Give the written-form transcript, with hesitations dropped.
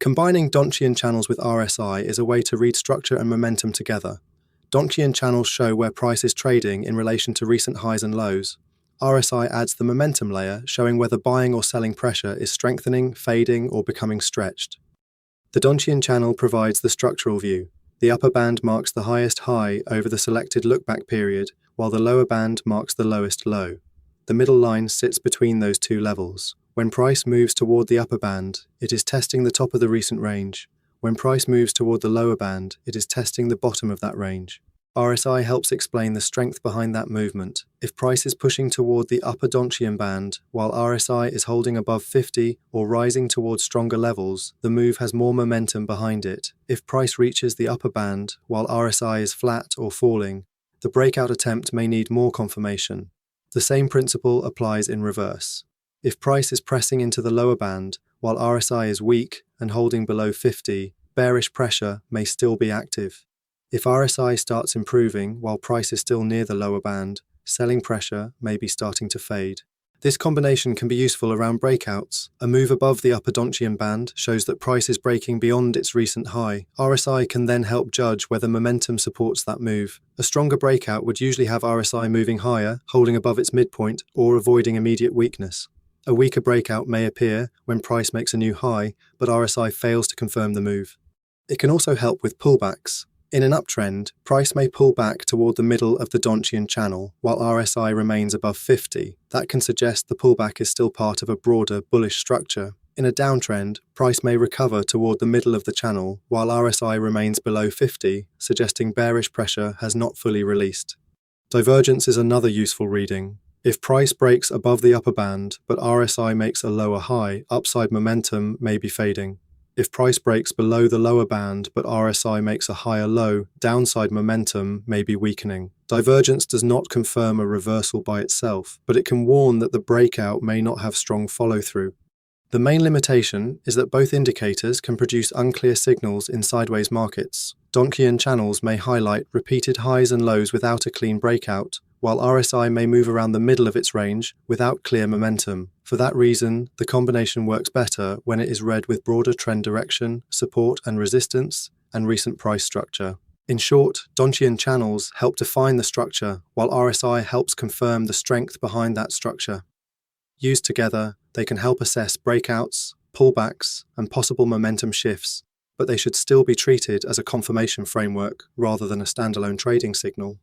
Combining Donchian channels with RSI is a way to read structure and momentum together. Donchian channels show where price is trading in relation to recent highs and lows. RSI adds the momentum layer, showing whether buying or selling pressure is strengthening, fading, or becoming stretched. The Donchian channel provides the structural view. The upper band marks the highest high over the selected lookback period, while the lower band marks the lowest low. The middle line sits between those two levels. When price moves toward the upper band, it is testing the top of the recent range. When price moves toward the lower band, it is testing the bottom of that range. RSI helps explain the strength behind that movement. If price is pushing toward the upper Donchian band, while RSI is holding above 50 or rising towards stronger levels, the move has more momentum behind it. If price reaches the upper band, while RSI is flat or falling, the breakout attempt may need more confirmation. The same principle applies in reverse. If price is pressing into the lower band, while RSI is weak and holding below 50, bearish pressure may still be active. If RSI starts improving while price is still near the lower band, selling pressure may be starting to fade. This combination can be useful around breakouts. A move above the upper Donchian band shows that price is breaking beyond its recent high. RSI can then help judge whether momentum supports that move. A stronger breakout would usually have RSI moving higher, holding above its midpoint, or avoiding immediate weakness. A weaker breakout may appear when price makes a new high, but RSI fails to confirm the move. It can also help with pullbacks. In an uptrend, price may pull back toward the middle of the Donchian channel, while RSI remains above 50. That can suggest the pullback is still part of a broader bullish structure. In a downtrend, price may recover toward the middle of the channel, while RSI remains below 50, suggesting bearish pressure has not fully released. Divergence is another useful reading. If price breaks above the upper band, but RSI makes a lower high, upside momentum may be fading. If price breaks below the lower band, but RSI makes a higher low, downside momentum may be weakening. Divergence does not confirm a reversal by itself, but it can warn that the breakout may not have strong follow-through. The main limitation is that both indicators can produce unclear signals in sideways markets. Donchian channels may highlight repeated highs and lows without a clean breakout, while RSI may move around the middle of its range without clear momentum. For that reason, the combination works better when it is read with broader trend direction, support and resistance, and recent price structure. In short, Donchian channels help define the structure, while RSI helps confirm the strength behind that structure. Used together, they can help assess breakouts, pullbacks, and possible momentum shifts, but they should still be treated as a confirmation framework rather than a standalone trading signal.